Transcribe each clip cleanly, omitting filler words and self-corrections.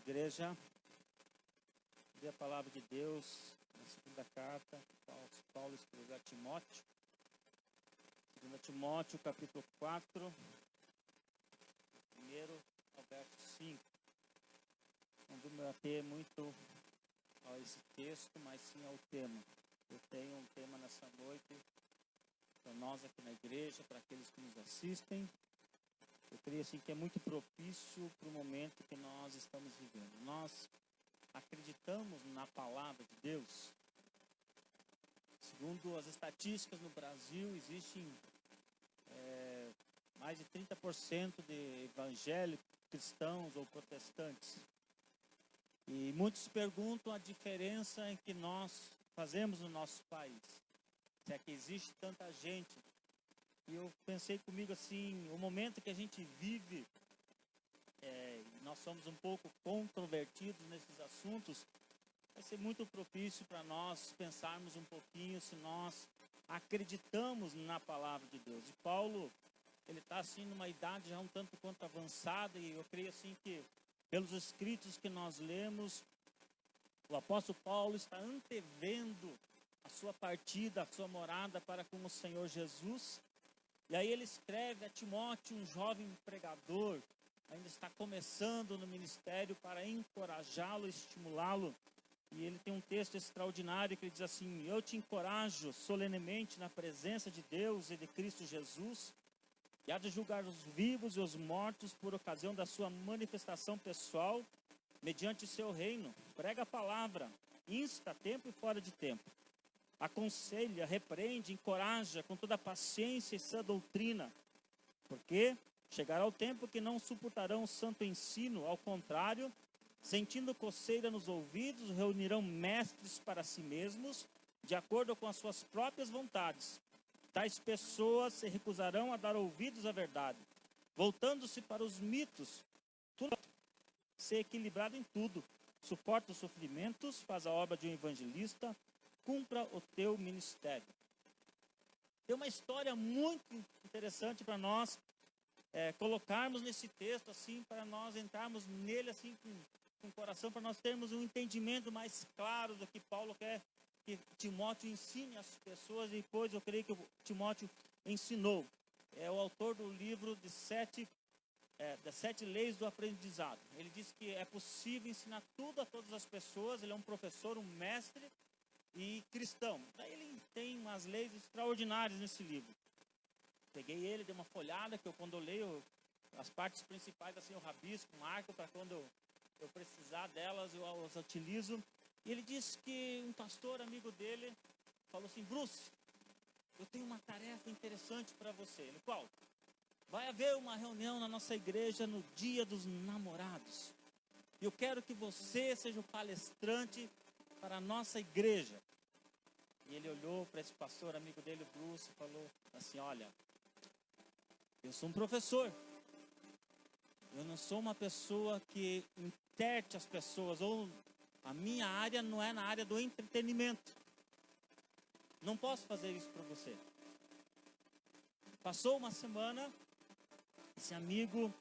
Igreja, e a palavra de Deus na segunda carta, Paulo escreveu a Timóteo, 2 Timóteo, capítulo 4, primeiro ao verso 5. Não vou me ater muito a esse texto, mas sim ao tema. Eu tenho um tema nessa noite para nós aqui na igreja, para aqueles que nos assistem. Eu creio assim que é muito propício para o momento que nós estamos vivendo. Nós acreditamos na palavra de Deus. Segundo as estatísticas no Brasil, existem mais de 30% de evangélicos, cristãos ou protestantes. E muitos perguntam a diferença em que nós fazemos no nosso país. Se é que existe tanta gente. E eu pensei comigo assim, o momento que a gente vive, nós somos um pouco controvertidos nesses assuntos, vai ser muito propício para nós pensarmos um pouquinho se nós acreditamos na palavra de Deus. E Paulo, ele está assim numa idade já um tanto quanto avançada, e eu creio assim que pelos escritos que nós lemos, o apóstolo Paulo está antevendo a sua partida, a sua morada para com o Senhor Jesus. E aí ele escreve a Timóteo, um jovem pregador, ainda está começando no ministério, para encorajá-lo, estimulá-lo. E ele tem um texto extraordinário que ele diz assim: eu te encorajo solenemente na presença de Deus e de Cristo Jesus, e há de julgar os vivos e os mortos por ocasião da sua manifestação pessoal, mediante o seu reino. Prega a palavra, insta a tempo e fora de tempo. Aconselha, repreende, encoraja com toda a paciência e sã doutrina, porque chegará o tempo que não suportarão o santo ensino, ao contrário, sentindo coceira nos ouvidos, reunirão mestres para si mesmos, de acordo com as suas próprias vontades. Tais pessoas se recusarão a dar ouvidos à verdade, voltando-se para os mitos. Tudo ser equilibrado em tudo, suporta os sofrimentos, faz a obra de um evangelista, cumpra o teu ministério. Tem uma história muito interessante para nós colocarmos nesse texto, assim, para nós entrarmos nele assim com o coração, para nós termos um entendimento mais claro do que Paulo quer que Timóteo ensine às pessoas, e depois eu creio que Timóteo ensinou. É o autor do livro das 7 leis do aprendizado. Ele diz que é possível ensinar tudo a todas as pessoas. Ele é um professor, um mestre e cristão. Daí ele tem umas leis extraordinárias nesse livro. Peguei ele, dei uma folhada, que quando eu leio as partes principais, assim, eu rabisco, marco, para quando eu precisar delas, eu as utilizo. E ele disse que um pastor amigo dele falou assim: Bruce, eu tenho uma tarefa interessante para você. Ele: qual? Vai haver uma reunião na nossa igreja no Dia dos Namorados. E eu quero que você seja o palestrante para a nossa igreja. E ele olhou para esse pastor amigo dele, o Bruce, e falou assim: olha, eu sou um professor. Eu não sou uma pessoa que enterte as pessoas, ou a minha área não é na área do entretenimento. Não posso fazer isso para você. Passou uma semana, esse amigo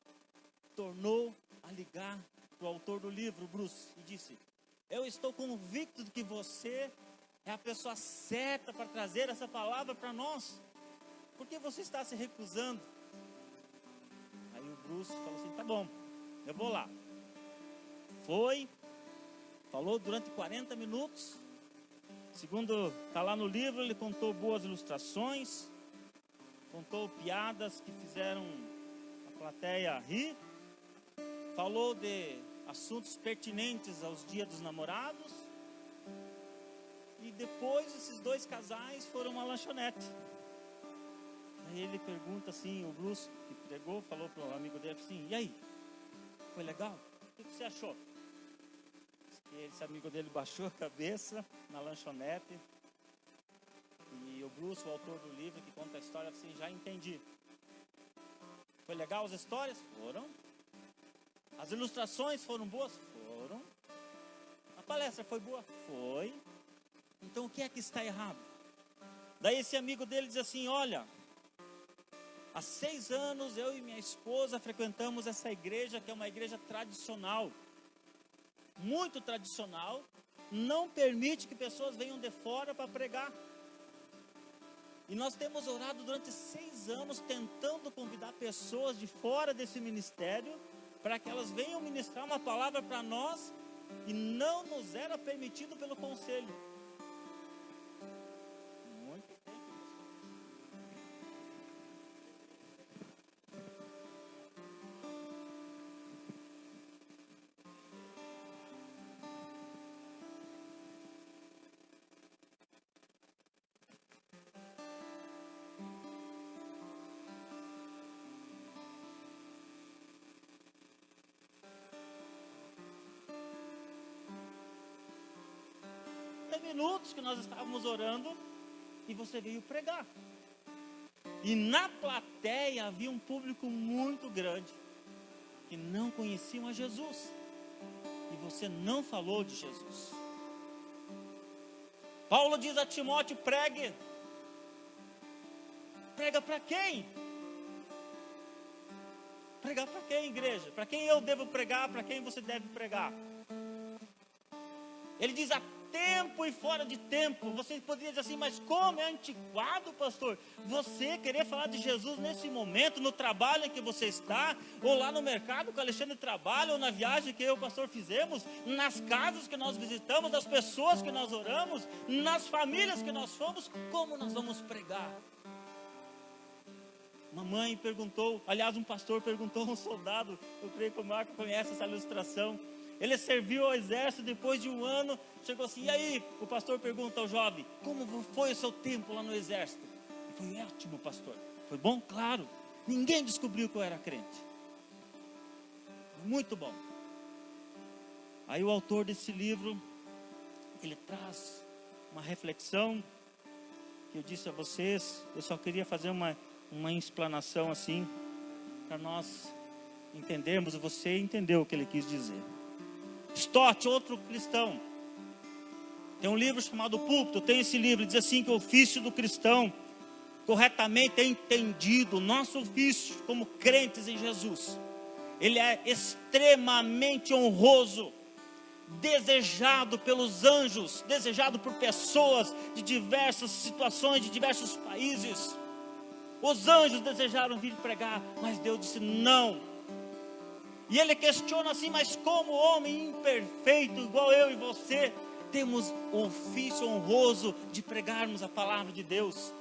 tornou a ligar para o autor do livro, Bruce, e disse: eu estou convicto de que você é a pessoa certa para trazer essa palavra para nós. Por que você está se recusando? Aí o Bruce falou assim: tá bom, eu vou lá. Foi, falou durante 40 minutos. Segundo está lá no livro, ele contou boas ilustrações, contou piadas que fizeram a plateia rir, falou de assuntos pertinentes aos dias dos namorados. E depois esses dois casais foram a uma lanchonete. Aí ele pergunta assim, o Bruce que pregou, falou para o amigo dele assim: e aí, foi legal? O que você achou? E esse amigo dele baixou a cabeça na lanchonete. E o Bruce, o autor do livro que conta a história, assim: já entendi. Foi legal as histórias? Foram. As ilustrações foram boas? Foram. A palestra foi boa? Foi. Então o que é que está errado? Daí esse amigo dele diz assim: olha, há 6 anos eu e minha esposa frequentamos essa igreja, que é uma igreja tradicional. muito tradicional, não permite que pessoas venham de fora para pregar. E nós temos orado durante 6 anos tentando convidar pessoas de fora desse ministério para que elas venham ministrar uma palavra para nós, e não nos era permitido pelo conselho. Muito tempo. Minutos que nós estávamos orando e você veio pregar. E na plateia havia um público muito grande que não conheciam a Jesus. E você não falou de Jesus. Paulo diz a Timóteo: pregue. Prega para quem? Pregar para quem, igreja? Para quem eu devo pregar? Para quem você deve pregar? Ele diz: a tempo e fora de tempo. Você poderia dizer assim: mas como é antiquado, pastor, você querer falar de Jesus nesse momento, no trabalho em que você está, ou lá no mercado que o Alexandre trabalha, ou na viagem que eu e o pastor fizemos, nas casas que nós visitamos, das pessoas que nós oramos, nas famílias que nós fomos. Como nós vamos pregar? Uma mãe perguntou, aliás, um pastor perguntou a um soldado, eu creio que o Marco conhece essa ilustração. Ele serviu ao exército, depois de 1 ano, chegou assim: e aí? O pastor pergunta ao jovem: como foi o seu tempo lá no exército? Foi ótimo, pastor. Foi bom? Claro. Ninguém descobriu que eu era crente. Muito bom. Aí o autor desse livro, ele traz uma reflexão que eu disse a vocês. Eu só queria fazer uma explanação assim, para nós entendermos, e você entendeu o que ele quis dizer. Stott, outro cristão, tem um livro chamado Púlpito. Tem esse livro, diz assim: que o ofício do cristão, corretamente entendido, nosso ofício como crentes em Jesus, ele é extremamente honroso, desejado pelos anjos, desejado por pessoas de diversas situações, de diversos países. Os anjos desejaram vir pregar, mas Deus disse não. E ele questiona assim: mas como homem imperfeito, igual eu e você, temos o ofício honroso de pregarmos a palavra de Deus?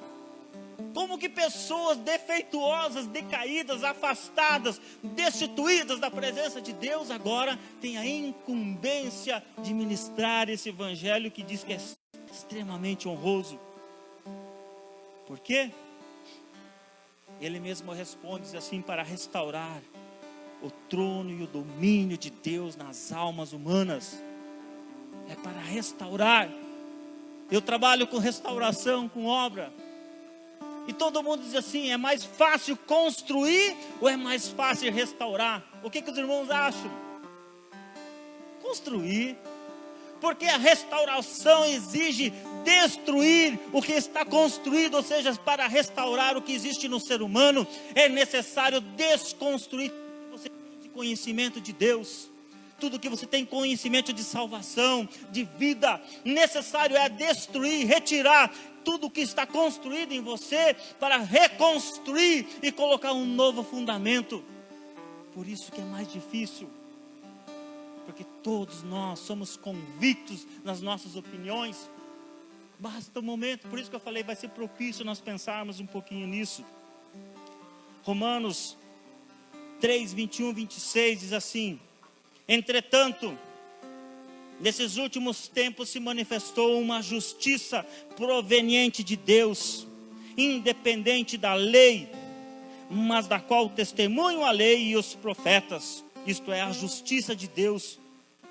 Como que pessoas defeituosas, decaídas, afastadas, destituídas da presença de Deus, agora têm a incumbência de ministrar esse evangelho que diz que é extremamente honroso? Por quê? Ele mesmo responde, diz assim: para restaurar o trono e o domínio de Deus nas almas humanas. É para restaurar. Eu trabalho com restauração, com obra. E todo mundo diz assim: é mais fácil construir ou é mais fácil restaurar? O que os irmãos acham? Construir. Porque a restauração exige destruir o que está construído, ou seja, para restaurar o que existe no ser humano, é necessário desconstruir tudo que você tem de conhecimento de Deus, tudo que você tem conhecimento de salvação, de vida. Necessário é destruir, retirar tudo que está construído em você, para reconstruir e colocar um novo fundamento. Por isso que é mais difícil, porque todos nós somos convictos nas nossas opiniões. Basta um momento, por isso que eu falei, vai ser propício nós pensarmos um pouquinho nisso. Romanos 3, 21, 26 diz assim: entretanto, nesses últimos tempos se manifestou uma justiça proveniente de Deus, independente da lei, mas da qual testemunham a lei e os profetas. Isto é, a justiça de Deus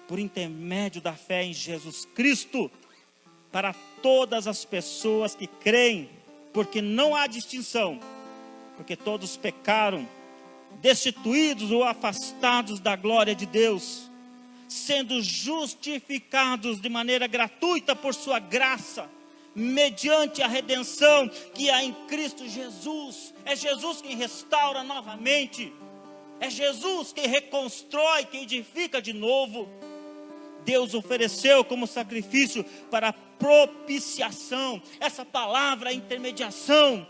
por intermédio da fé em Jesus Cristo, para todas as pessoas que creem, porque não há distinção, porque todos pecaram, destituídos ou afastados da glória de Deus, sendo justificados de maneira gratuita por sua graça, mediante a redenção que há em Cristo Jesus. É Jesus quem restaura novamente, é Jesus quem reconstrói, quem edifica de novo. Deus ofereceu como sacrifício para propiciação. Essa palavra intermediação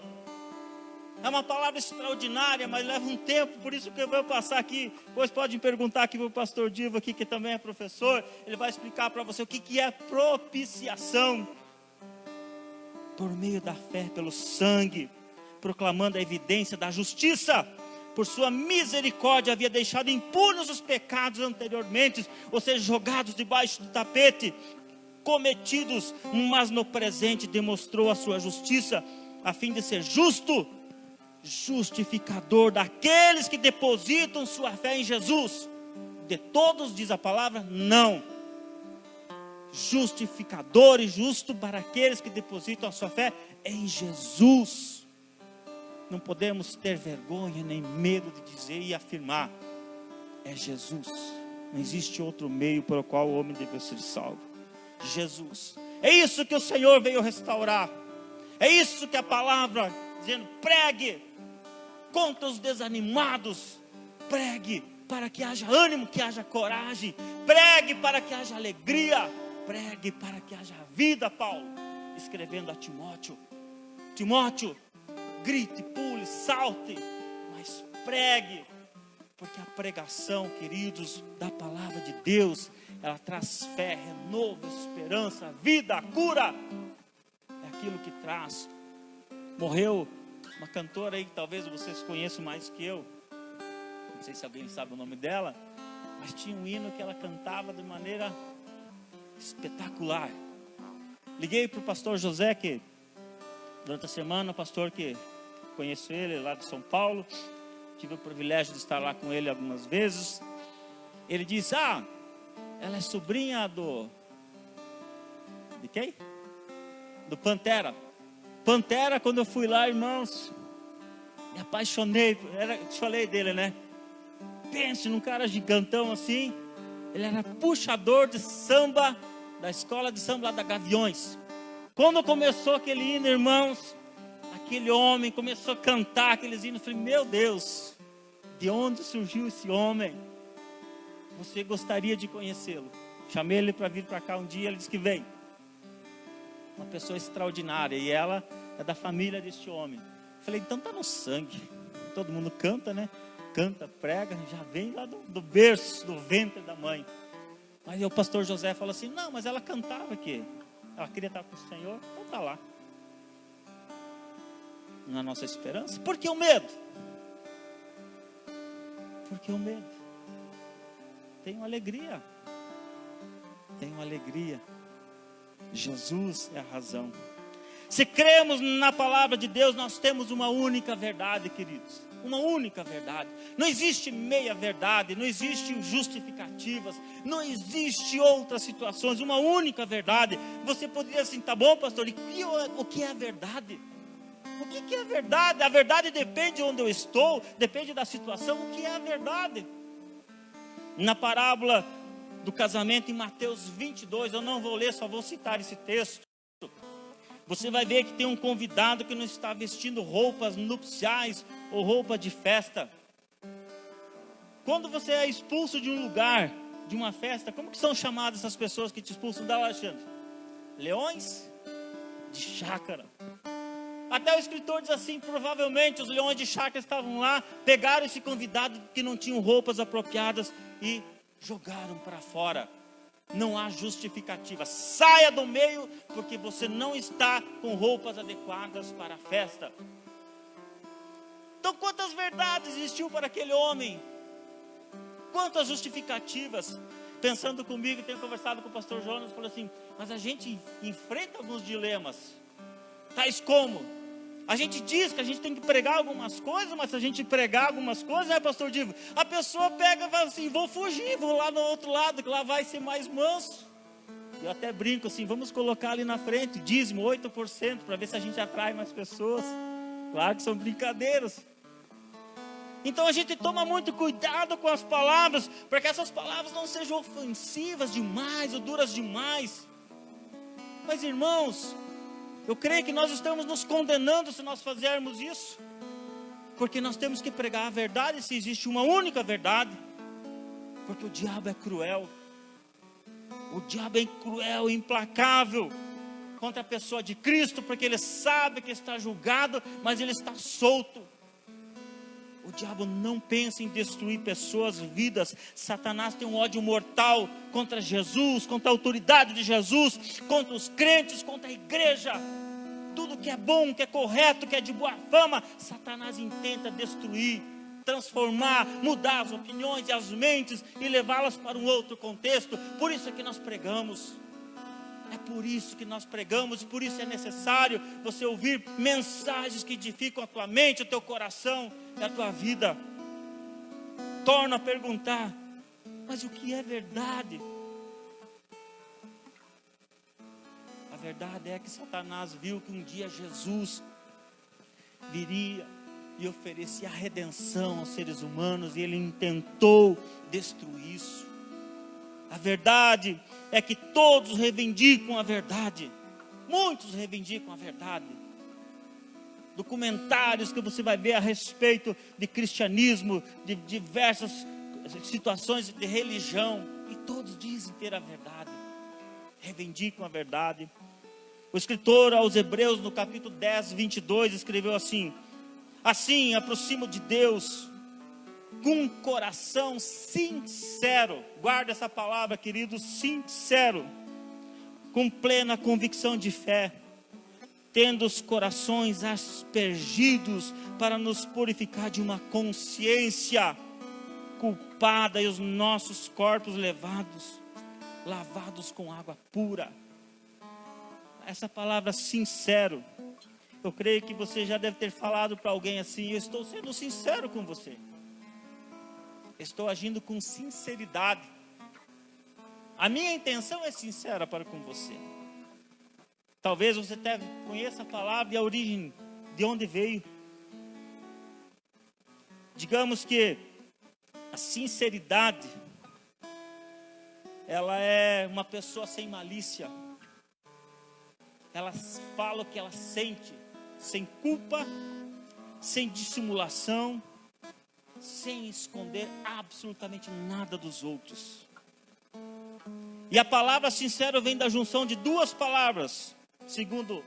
é uma palavra extraordinária, mas leva um tempo, por isso que eu vou passar aqui. Depois podem perguntar aqui para o pastor Divo, aqui, que também é professor. Ele vai explicar para você o que é propiciação. Por meio da fé, pelo sangue, proclamando a evidência da justiça. Por sua misericórdia havia deixado impunes os pecados anteriormente, ou seja, jogados debaixo do tapete, cometidos, mas no presente demonstrou a sua justiça, a fim de ser justo, justificador daqueles que depositam sua fé em Jesus. De todos, diz a palavra, não. Justificador e justo para aqueles que depositam a sua fé em Jesus. Não podemos ter vergonha nem medo de dizer e afirmar: é Jesus. Não existe outro meio pelo qual o homem deve ser salvo. Jesus. É isso que o Senhor veio restaurar. É isso que a palavra dizendo: pregue contra os desanimados. Pregue para que haja ânimo, que haja coragem. Pregue para que haja alegria. Pregue para que haja vida. Paulo escrevendo a Timóteo: Timóteo, grite, pule, salte, mas pregue, porque a pregação, queridos, da palavra de Deus, ela traz fé, renovo, esperança, vida, cura. É aquilo que traz. Morreu uma cantora aí que talvez vocês conheçam mais que eu, não sei se alguém sabe o nome dela, mas tinha um hino que ela cantava de maneira espetacular. Liguei para o pastor José, que durante a semana, o pastor que conheço ele lá de São Paulo, tive o privilégio de estar lá com ele algumas vezes. Ele disse: ela é sobrinha de quem? Do Pantera. Pantera, quando eu fui lá, irmãos, me apaixonei. Te falei dele, né? Pense num cara gigantão assim. Ele era puxador de samba da escola de samba lá da Gaviões. Quando começou aquele hino, irmãos, aquele homem começou a cantar aqueles hinos. Eu falei: meu Deus, de onde surgiu esse homem? Você gostaria de conhecê-lo? Chamei ele para vir para cá um dia. Ele disse que vem. Uma pessoa extraordinária. E ela é da família deste homem. Eu falei: então está no sangue. Todo mundo canta, né? Canta, prega, já vem lá do berço, do ventre da mãe. Mas aí o pastor José falou assim: não, mas ela cantava aqui. Ela queria estar com o Senhor, então está lá. Na nossa esperança. Por que o medo? Porque o medo. Tenho alegria. Tenho alegria. Jesus é a razão. Se cremos na palavra de Deus, nós temos uma única verdade, queridos. Uma única verdade. Não existe meia verdade, não existe justificativas, não existe outras situações, uma única verdade. Você poderia assim: tá bom, pastor, e o que é a verdade? O que é a verdade? A verdade depende de onde eu estou, depende da situação. O que é a verdade? Na parábola do casamento em Mateus 22, eu não vou ler, só vou citar esse texto. Você vai ver que tem um convidado que não está vestindo roupas nupciais ou roupa de festa. Quando você é expulso de um lugar, de uma festa, como que são chamadas essas pessoas que te expulsam da Alexandre? Leões de chácara. Até o escritor diz assim: provavelmente os leões de chácara estavam lá, pegaram esse convidado que não tinham roupas apropriadas e jogaram para fora. Não há justificativa. Saia do meio, porque você não está com roupas adequadas para a festa. Então, quantas verdades existiu para aquele homem? Quantas justificativas? Pensando comigo, tenho conversado com o pastor Jonas, falou assim: mas a gente enfrenta alguns dilemas. Tais como: a gente diz que a gente tem que pregar algumas coisas, mas se a gente pregar algumas coisas, né, pastor Divo? A pessoa pega e fala assim: vou fugir, vou lá no outro lado, que lá vai ser mais manso. Eu até brinco assim: vamos colocar ali na frente, dízimo 8%, para ver se a gente atrai mais pessoas. Claro que são brincadeiras. Então a gente toma muito cuidado com as palavras, para que essas palavras não sejam ofensivas demais ou duras demais. Mas, irmãos, eu creio que nós estamos nos condenando se nós fizermos isso, porque nós temos que pregar a verdade, se existe uma única verdade, porque o diabo é cruel. O diabo é cruel, implacável contra a pessoa de Cristo, porque ele sabe que está julgado, mas ele está solto. O diabo não pensa em destruir pessoas, vidas. Satanás tem um ódio mortal contra Jesus, contra a autoridade de Jesus, contra os crentes, contra a igreja. Tudo que é bom, que é correto, que é de boa fama, Satanás intenta destruir, transformar, mudar as opiniões e as mentes e levá-las para um outro contexto. Por isso é que nós pregamos. É por isso que nós pregamos, por isso é necessário você ouvir mensagens que edificam a tua mente, o teu coração e a tua vida. Torna a perguntar, mas o que é verdade? A verdade é que Satanás viu que um dia Jesus viria e oferecia a redenção aos seres humanos, e ele intentou destruir isso. A verdade é que todos reivindicam a verdade. Muitos reivindicam a verdade. Documentários que você vai ver a respeito de cristianismo, de diversas situações de religião, e todos dizem ter a verdade. Reivindicam a verdade. O escritor aos Hebreus, no capítulo 10, 22, escreveu assim: assim, aproximo de Deus com um coração sincero. Guarda essa palavra, querido, sincero, com plena convicção de fé, tendo os corações aspergidos para nos purificar de uma consciência culpada e os nossos corpos lavados com água pura. Essa palavra sincero, eu creio que você já deve ter falado para alguém assim: eu estou sendo sincero com você. Estou agindo com sinceridade. A minha intenção é sincera para com você. Talvez você até conheça a palavra e a origem, de onde veio. Digamos que a sinceridade, ela é uma pessoa sem malícia. Ela fala o que ela sente, sem culpa, sem dissimulação, sem esconder absolutamente nada dos outros. E a palavra sincero vem da junção de duas palavras, segundo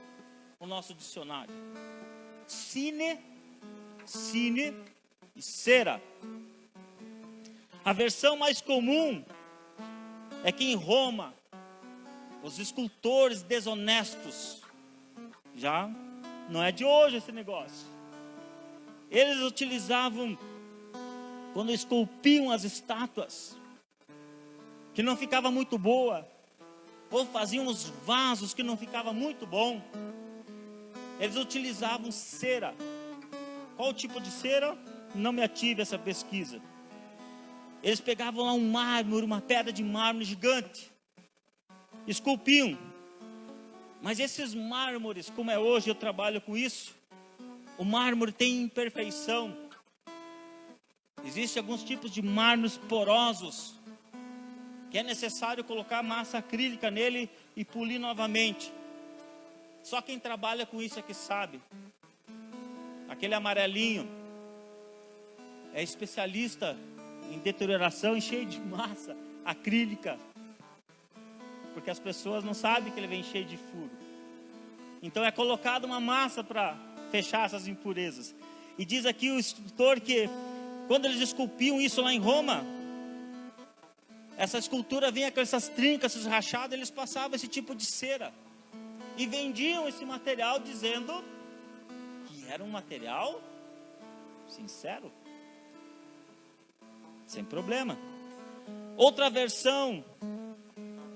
o nosso dicionário: sine e cera. A versão mais comum é que em Roma, os escultores desonestos, já não é de hoje esse negócio, eles utilizavam, quando esculpiam as estátuas, que não ficava muito boa, ou faziam uns vasos que não ficava muito bom, eles utilizavam cera. Qual tipo de cera? Não me ative essa pesquisa. Eles pegavam lá um mármore, uma pedra de mármore gigante, esculpiam. Mas esses mármores, como é hoje, eu trabalho com isso, o mármore tem imperfeição. Existem alguns tipos de mármores porosos, que é necessário colocar massa acrílica nele e polir novamente. Só quem trabalha com isso é que sabe. Aquele amarelinho é especialista em deterioração e cheio de massa acrílica, porque as pessoas não sabem que ele vem cheio de furo. Então é colocado uma massa para fechar essas impurezas. E diz aqui o escritor que quando eles esculpiam isso lá em Roma, essa escultura vinha com essas trincas, esses rachados, eles passavam esse tipo de cera e vendiam esse material dizendo que era um material sincero, sem problema. Outra versão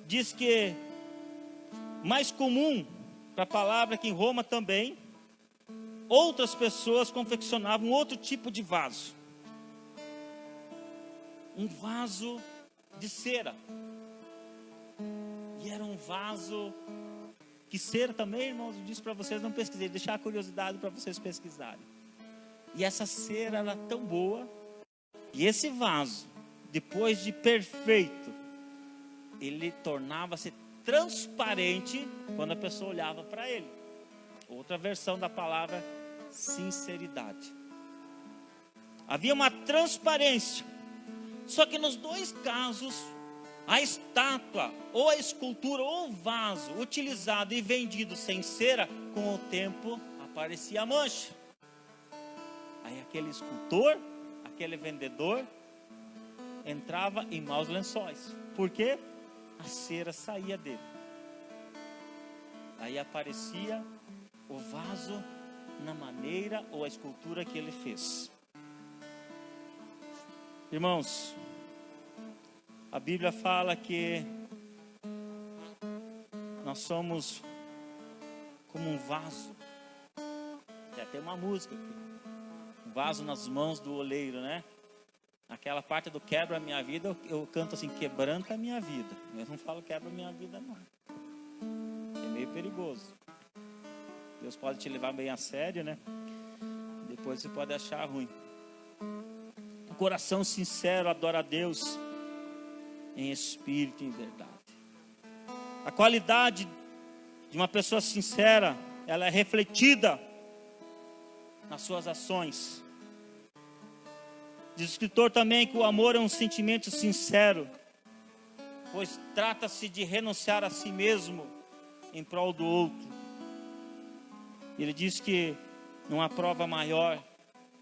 diz que mais comum para a palavra que em Roma também, outras pessoas confeccionavam outro tipo de vaso. Um vaso de cera. E era um vaso que cera também, irmãos, eu disse para vocês, não pesquisei, deixar a curiosidade para vocês pesquisarem. E essa cera era tão boa, e esse vaso, depois de perfeito, ele tornava-se transparente quando a pessoa olhava para ele. Outra versão da palavra sinceridade. Havia uma transparência. Só que nos dois casos, A estátua, ou a escultura, ou o vaso utilizado e vendido sem cera, com o tempo aparecia a mancha. Aí aquele escultor, aquele vendedor, entrava em maus lençóis. Por quê? A cera saía dele. Aí aparecia o vaso na maneira ou a escultura que ele fez. Irmãos, a Bíblia fala que nós somos como um vaso. Tem até uma música aqui. Um vaso nas mãos do oleiro, né? Aquela parte do quebra a minha vida, eu canto assim, quebranta a minha vida. Eu não falo quebra a minha vida, não. É meio perigoso. Deus pode te levar bem a sério, né? Depois você pode achar ruim. Um coração sincero adora a Deus em espírito e em verdade. A qualidade de uma pessoa sincera, ela é refletida nas suas ações. Diz o escritor também que o amor é um sentimento sincero, pois trata-se de renunciar a si mesmo em prol do outro. Ele diz que não há prova maior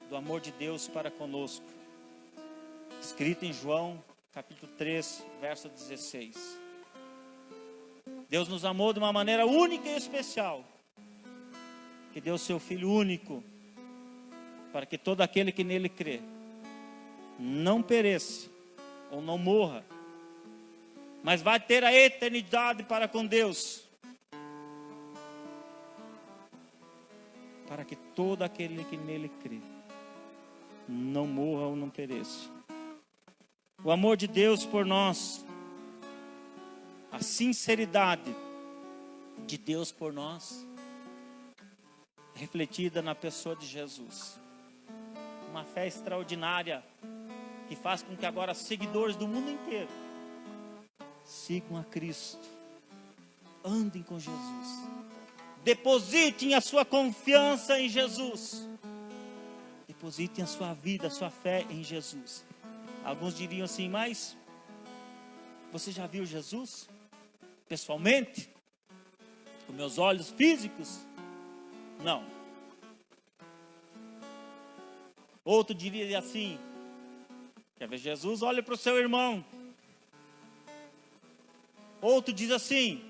do amor de Deus para conosco. Escrito em João, capítulo 3, verso 16. Deus nos amou de uma maneira única e especial, que deu seu Filho único, para que todo aquele que nele crê, não pereça, ou não morra, mas vai ter a eternidade para com Deus. Para que todo aquele que nele crê, não morra ou não pereça. O amor de Deus por nós, a sinceridade de Deus por nós, refletida na pessoa de Jesus. Uma fé extraordinária, que faz com que agora seguidores do mundo inteiro sigam a Cristo, andem com Jesus, depositem a sua confiança em Jesus, depositem a sua vida, a sua fé em Jesus. Alguns diriam assim, mas você já viu Jesus pessoalmente, com meus olhos físicos? Não. Outro diria assim, quer ver Jesus? Olha para o seu irmão. Outro diz assim,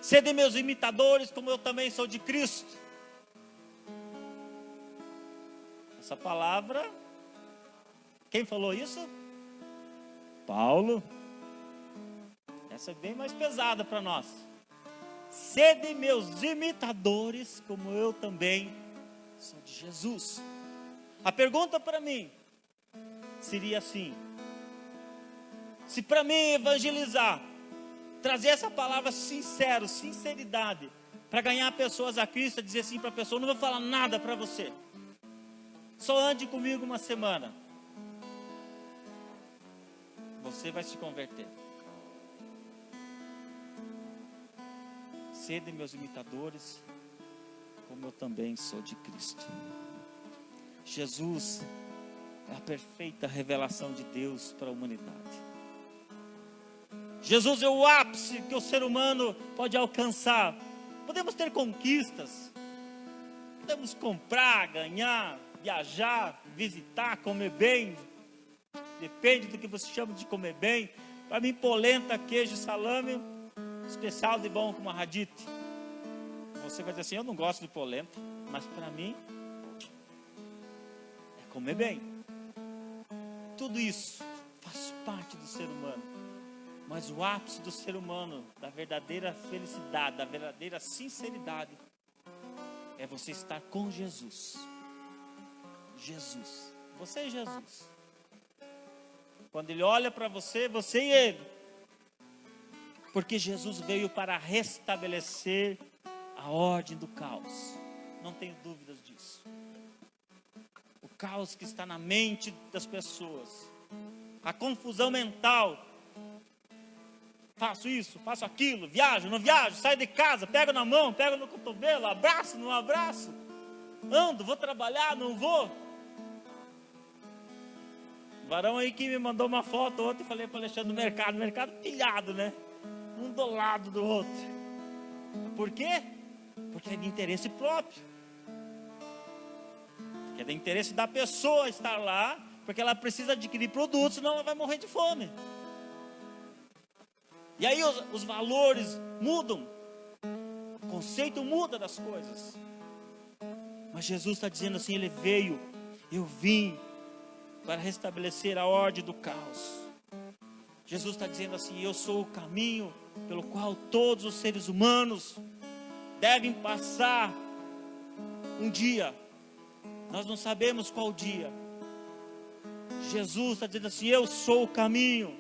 sede meus imitadores, como eu também sou de Cristo. Essa palavra, quem falou isso? Paulo. Essa é bem mais pesada para nós. Sede meus imitadores, como eu também sou de Jesus. A pergunta para mim seria assim: se para mim evangelizar, trazer essa palavra sincero, sinceridade, para ganhar pessoas a Cristo, dizer assim para a pessoa, não vou falar nada para você, só ande comigo uma semana, você vai se converter. Sede meus imitadores, como eu também sou de Cristo. Jesus é a perfeita revelação de Deus para a humanidade. Jesus é o ápice que o ser humano pode alcançar. Podemos ter conquistas, podemos comprar, ganhar, viajar, visitar, comer bem. Depende do que você chama de comer bem. Para mim, polenta, queijo, salame, especial de bom como a radite. Você vai dizer assim, eu não gosto de polenta, mas para mim é comer bem. Tudo isso faz parte do ser humano. Mas o ápice do ser humano, da verdadeira felicidade, da verdadeira sinceridade, é você estar com Jesus. Jesus. Você e Jesus. Quando Ele olha para você, você e Ele. Porque Jesus veio para restabelecer a ordem do caos. Não tenho dúvidas disso. O caos que está na mente das pessoas. A confusão mental. Faço isso, faço aquilo, viajo, não viajo, saio de casa, pego na mão, pego no cotovelo, abraço, não abraço. Ando, vou trabalhar, não vou. O varão aí que me mandou uma foto ontem, falei para o Alexandre, no mercado pilhado, né? Um do lado do outro. Por quê? Porque é de interesse próprio. Porque é de interesse da pessoa estar lá, porque ela precisa adquirir produtos, senão ela vai morrer de fome. E aí os valores mudam, o conceito muda das coisas. Mas Jesus está dizendo assim, Ele veio, eu vim para restabelecer a ordem do caos. Jesus está dizendo assim, eu sou o caminho pelo qual todos os seres humanos devem passar um dia. Nós não sabemos qual dia. Jesus está dizendo assim, eu sou o caminho,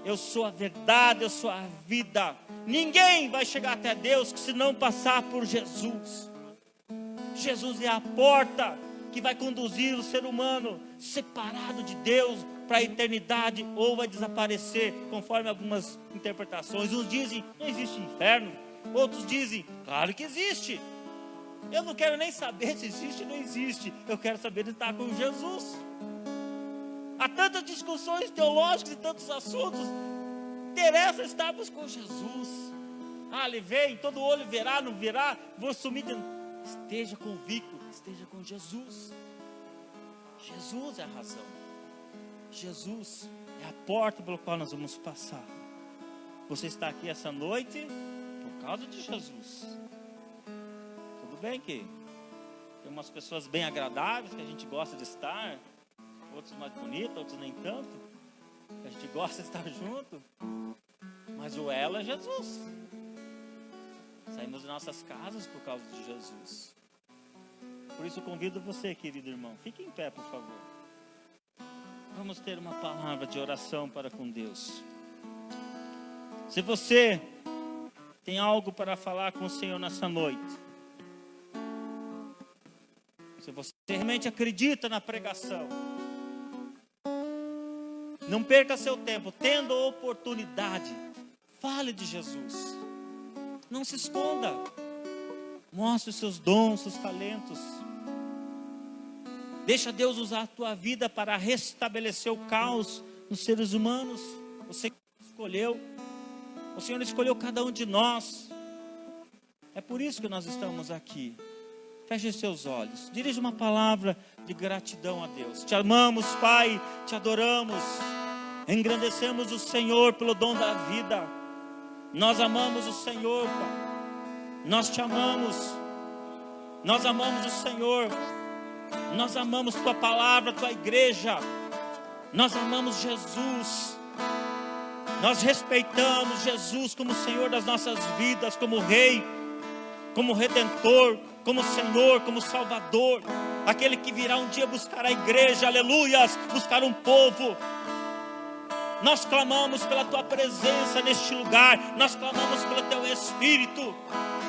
eu sou a verdade, eu sou a vida. Ninguém vai chegar até Deus se não passar por Jesus. Jesus é a porta que vai conduzir o ser humano separado de Deus para a eternidade, ou vai desaparecer, conforme algumas interpretações. Uns dizem, não existe inferno. Outros dizem, claro que existe. Eu não quero nem saber se existe ou não existe. Eu quero saber de estar com Jesus. Há tantas discussões teológicas e tantos assuntos. Interessa estarmos com Jesus. Ah, ele vem, todo olho verá, não verá. Vou sumir. Esteja convicto, esteja com Jesus. Jesus é a razão. Jesus é a porta pela qual nós vamos passar. Você está aqui essa noite por causa de Jesus. Tudo bem que tem umas pessoas bem agradáveis que a gente gosta de estar, outros mais bonitos, outros nem tanto, que a gente gosta de estar junto, mas o elo é Jesus. Saímos de nossas casas por causa de Jesus. Por isso eu convido você, querido irmão, fique em pé, por favor. Vamos ter uma palavra de oração para com Deus. Se você tem algo para falar com o Senhor nessa noite, se você realmente acredita na pregação, não perca seu tempo, tendo a oportunidade, fale de Jesus. Não se esconda. Mostre os seus dons, seus talentos. Deixa Deus usar a tua vida para restabelecer o caos nos seres humanos. Você escolheu. O Senhor escolheu cada um de nós. É por isso que nós estamos aqui. Feche seus olhos. Dirija uma palavra de gratidão a Deus. Te amamos, Pai. Te adoramos. Engrandecemos o Senhor pelo dom da vida. Nós amamos o Senhor, Pai. Nós te amamos. Nós amamos o Senhor. Nós amamos tua palavra, tua igreja. Nós amamos Jesus. Nós respeitamos Jesus como Senhor das nossas vidas, como Rei, como Redentor, como Senhor, como Salvador. Aquele que virá um dia buscar a igreja, aleluias, buscar um povo. Nós clamamos pela tua presença neste lugar. Nós clamamos pelo teu Espírito.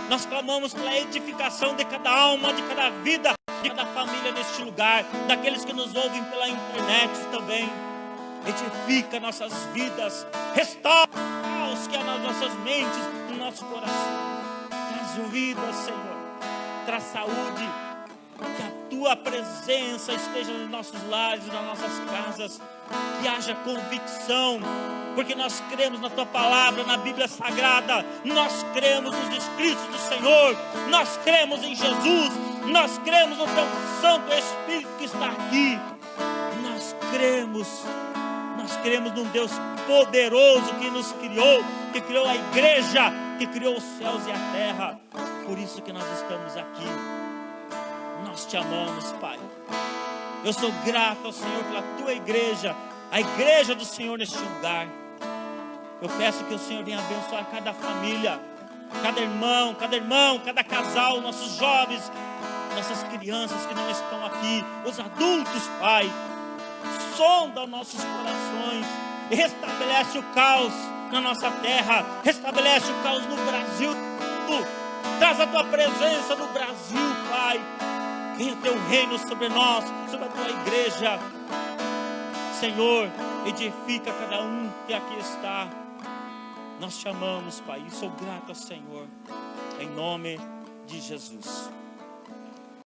Nós clamamos pela edificação de cada alma, de cada vida, de cada família neste lugar. Daqueles que nos ouvem pela internet também. Edifica nossas vidas. Restaura os que há nas nossas mentes, no nosso coração. Traz vida, Senhor. Traz saúde. Que a tua presença esteja nos nossos lares, nas nossas casas. Que haja convicção, porque nós cremos na tua palavra, na Bíblia Sagrada. Nós cremos nos escritos do Senhor. Nós cremos em Jesus. Nós cremos no teu Santo Espírito que está aqui. Nós cremos num Deus poderoso que nos criou, que criou a igreja, que criou os céus e a terra. Por isso que nós estamos aqui. Nós te amamos, Pai. Eu sou grato ao Senhor pela tua igreja, a igreja do Senhor neste lugar. Eu peço que o Senhor venha abençoar cada família, cada irmão, cada casal, nossos jovens, nossas crianças que não estão aqui, os adultos, Pai. Sonda nossos corações e restabelece o caos na nossa terra, restabelece o caos no Brasil. Traz a tua presença no Brasil, Pai. Venha o teu reino sobre nós, sobre a tua igreja. Senhor, edifica cada um que aqui está. Nós te amamos, Pai, e sou grato ao Senhor, em nome de Jesus.